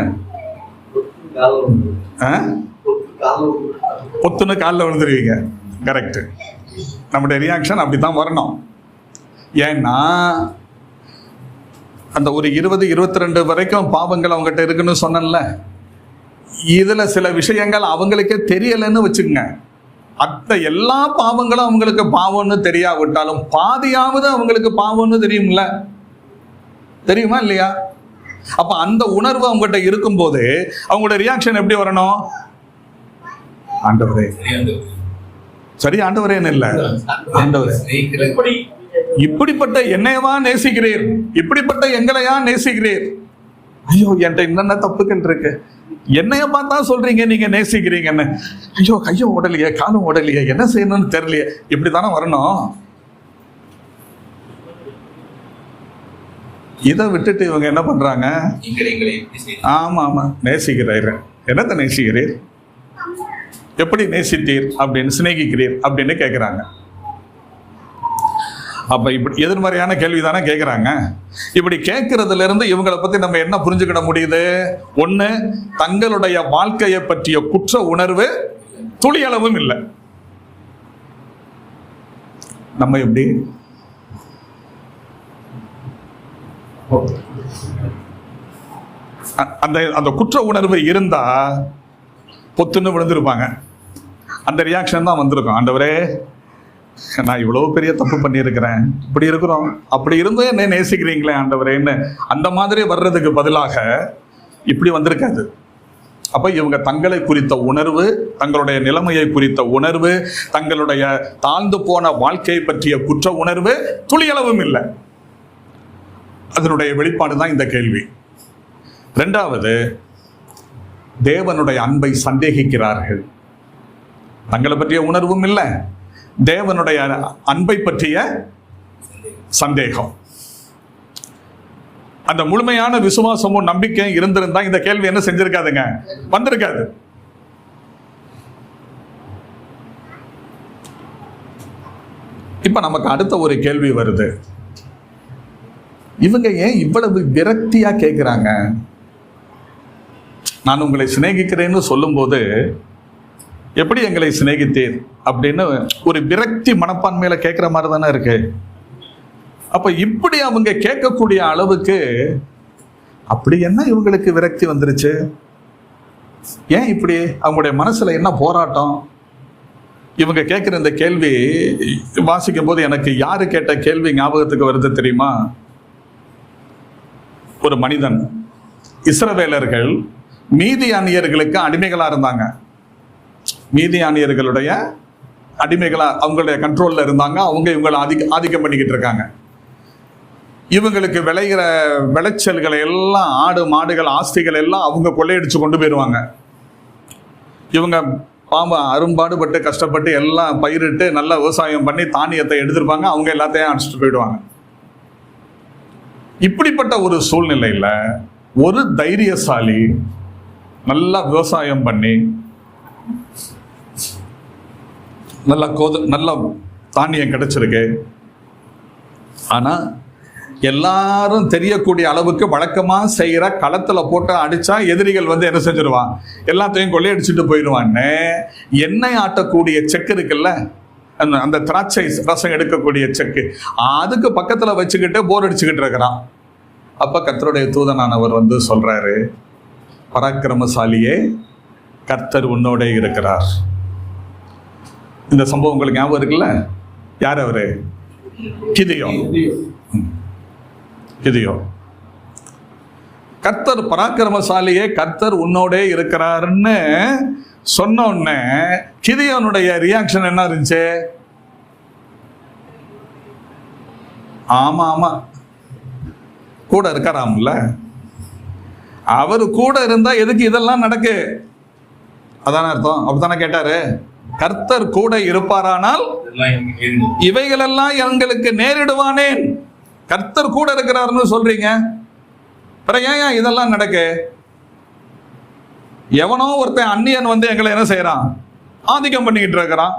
பொத்துன்னு காலில் விழுந்துருவீங்க. கரெக்ட். நம்முடைய ரியாக்ஷன் அப்படித்தான் வரணும். ஏன்னா அந்த ஒரு 20 22 வரைக்கும் பாவங்கள் அவங்ககிட்ட இருக்குன்னு சொன்னேன்ல, இதுல சில விஷயங்கள் அவங்களுக்கே தெரியலன்னு வச்சுக்கோங்க. அத்த எல்லா பாவங்களும் அவங்களுக்கு பாவம்னு தெரியாவிட்டாலும் பாதியாவது அவங்களுக்கு பாவம்னு தெரியும்ல, தெரியுமா இல்லையா? அப்ப அந்த உணர்வு அவங்ககிட்ட இருக்கும் போது அவங்களோட ரியாக்ஷன் எப்படி வரணும்? ஆண்டவரே, சரி ஆண்டவரேன்னு இல்ல, ஆண்டவரே இப்படிப்பட்ட என்னையவா நேசிக்கிறீர், இப்படிப்பட்ட எங்களையா நேசிக்கிறீர், ஐயோ என்கிட்ட என்னென்ன தப்புகள் இருக்கு, என்னைய பார்த்தா சொல்றீங்க நீங்க நேசிக்கிறீங்கன்னு, ஐயோ கையும் உடலையே காலும் உடலையே என்ன செய்யணும்னு தெரியலையே, இப்படித்தானே வரணும். இதை விட்டுட்டு இவங்க என்ன பண்றாங்க? ஆமா ஆமா, நேசிக்கிறீர். என்னத்தை நேசிக்கிறீர்? எப்படி நேசித்தீர் அப்படின்னு, சிநேகிக்கிறீர் அப்படின்னு கேட்கிறாங்க. அப்ப இப்படி எதிர்மறையான கேள்விதானே கேட்கிறாங்க. இப்படி கேட்கறதுல இருந்து இவங்களை பத்தி நம்ம என்ன புரிஞ்சுக்கிட முடியுது? ஒண்ணு, தங்களுடைய வாழ்க்கையை பற்றிய குற்ற உணர்வு துளியளவும் இல்லை. நம்ம எப்படி அந்த குற்ற உணர்வு இருந்தா பொத்துன்னு விழுந்திருப்பாங்க. அந்த ரியாக்ஷன் தான் வந்திருக்கும். ஆண்டவரே, நான் இவ்வளவு பெரிய தப்பு பண்ணியிருக்கிறேன், இப்படி இருக்கிறோம், அப்படி இருந்தும் என்ன நேசிக்கிறீங்களே ஆண்டவரேன்னு அந்த மாதிரி வர்றதுக்கு பதிலாக இப்படி வந்திருக்காது. அப்ப இவங்க தங்களை குறித்த உணர்வு, தங்களுடைய நிலைமையை குறித்த உணர்வு, தங்களுடைய தாழ்ந்து போன வாழ்க்கையை பற்றிய குற்ற உணர்வு துளியளவும் இல்லை. அதனுடைய வெளிப்பாடு தான் இந்த கேள்வி. இரண்டாவது, தேவனுடைய அன்பை சந்தேகிக்கிறார்கள். தங்களை பற்றிய உணர்வும் இல்லை, தேவனுடைய அன்பை பற்றிய சந்தேகம். அந்த முழுமையான விசுவாசமும் நம்பிக்கையும் இருந்திருந்தா இந்த கேள்வி என்ன செஞ்சிருக்காதுங்க, வந்திருக்காது. இப்ப நமக்கு அடுத்த ஒரு கேள்வி வருது, இவங்க ஏன் இவ்வளவு விரக்தியா கேட்கிறாங்க? நான் உங்களை சிநேகிக்கிறேன்னு சொல்லும் போது எப்படி எங்களை சிநேகித்தீர் அப்படின்னு ஒரு விரக்தி மனப்பான்மையில கேட்கிற மாதிரி தானே இருக்கு. அப்ப இப்படி அவங்க கேட்கக்கூடிய அளவுக்கு அப்படி என்ன இவங்களுக்கு விரக்தி வந்துருச்சு? ஏன் இப்படி அவங்களுடைய மனசுல என்ன போராட்டம்? இவங்க கேட்கிற இந்த கேள்வி வாசிக்கும் போது எனக்கு யாரு கேட்ட கேள்வி ஞாபகத்துக்கு வருது தெரியுமா? ஒரு மனிதன், இஸ்ரவேலர்கள் மீதியானியர்களுக்கு அடிமைகளா இருந்தாங்க. மீதியானியர்களுடைய அடிமைகளா அவங்களுடைய கண்ட்ரோல்ல இருந்தாங்க. அவங்க இவங்களை ஆதிக்கம் பண்ணிக்கிட்டு இருக்காங்க. இவங்களுக்கு விளைகிற விளைச்சல்களை எல்லாம், ஆடு மாடுகள் ஆஸ்திகள் எல்லாம் அவங்க கொள்ளையடிச்சு கொண்டு போயிடுவாங்க. இவங்க பாம்பு அரும்பாடுபட்டு கஷ்டப்பட்டு எல்லாம் பயிரிட்டு நல்லா விவசாயம் பண்ணி தானியத்தை எடுத்திருப்பாங்க. அவங்க எல்லாத்தையும் அடிச்சுட்டு போயிடுவாங்க. இப்படிப்பட்ட ஒரு சூழ்நிலையில ஒரு தைரியசாலி நல்லா விவசாயம் பண்ணி நல்ல தானியம் கிடைச்சிருக்கு. ஆனா எல்லாரும் தெரியக்கூடிய அளவுக்கு வழக்கமா செய்யற களத்துல போட்டு அடிச்சா எதிரிகள் வந்து என்ன செஞ்சிருவான், எல்லாத்தையும் கொள்ளையடிச்சுட்டு போயிடுவான்னு எண்ணெய் ஆட்டக்கூடிய செக்கு இருக்குல்ல, அந்த திராட்சை ரசம் எடுக்கக்கூடிய செக்கு, அதுக்கு பக்கத்துல வச்சுக்கிட்டு போர் அடிச்சுக்கிட்டு இருக்கிறான். அப்ப கர்த்தருடைய தூதனானவர் வந்து சொல்றாரு, பராக்கிரமசாலியே, கர்த்தர் உன்னோட இருக்கிறார். இந்த சம்பவம் உங்களுக்கு ஞாபகம் இருக்குல்ல? யார் அவரு? கிதியோன். கர்த்தர் பராக்கிரமசாலியே, கர்த்தர் உன்னோட இருக்கிறாருன்னு சொன்ன உடனே கிதியோனுடைய ரியாக்ஷன் என்ன இருந்துச்சு? ஆமா ஆமா, கூட இருக்காராம்ல, அவரு கூட இருந்தா எதுக்கு இதெல்லாம் நடக்கு? அதான அர்த்தம். அப்படித்தானே கேட்டாரு. கர்த்தர் கூட இருப்பாரானால் இவைகளெல்லாம் எங்களுக்கு நேரிடுவானேன். கர்த்தர் கூட இருக்கிறாருன்னு சொல்றீங்க, ஏன் இதெல்லாம் நடக்கு? எவனோ ஒருத்தன் அந்நியன் வந்து எங்களை என்ன செய்யறான், ஆதிக்கம் பண்ணிக்கிட்டு இருக்கிறான்.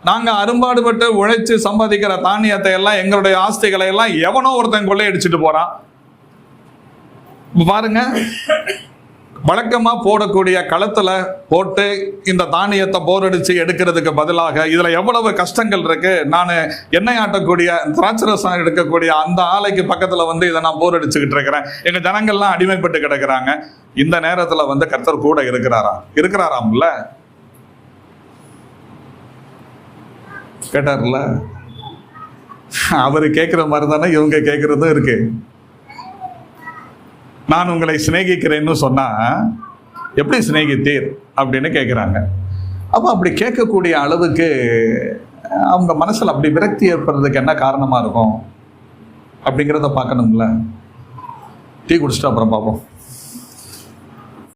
நாங்க அரும்பாடுபட்டு உழைச்சு சம்பாதிக்கிற தானியத்தை எல்லாம், எங்களுடைய ஆஸ்திகளை எல்லாம் எவனோ ஒருத்தன் கொள்ளையடிச்சிட்டு போறான். பாருங்க, வழக்கமா போடக்கூடிய களத்துல போட்டு இந்த தானியத்தை போரடிச்சு எடுக்கிறதுக்கு பதிலாக இதுல எவ்வளவு கஷ்டங்கள் இருக்கு. நான் எண்ணெய் ஆட்டக்கூடிய திராட்சரசம் எடுக்கக்கூடிய அந்த ஆலைக்கு பக்கத்துல வந்து இதை நான் போரடிச்சுக்கிட்டு இருக்கிறேன். எங்க ஜனங்கள்லாம் அடிமைப்பட்டு கிடக்குறாங்க. இந்த நேரத்துல வந்து கர்த்தர் கூட இருக்கிறாராம்ல, கேட்டார்ல. அவரு கேட்கிற மாதிரி தானே இவங்க கேட்கறதும் இருக்கு. நான் உங்களை சிநேகிக்கிறேன்னு சொன்னா எப்படி சிநேகித்தீர் அப்படின்னு கேட்குறாங்க. அப்போ அப்படி கேட்கக்கூடிய அளவுக்கு அவங்க மனசில் அப்படி விரக்தி ஏற்படுறதுக்கு என்ன காரணமாக இருக்கும் அப்படிங்கிறத பார்க்கணும்ல. டீ குடிச்சிட்டு அப்புறம் பார்ப்போம்.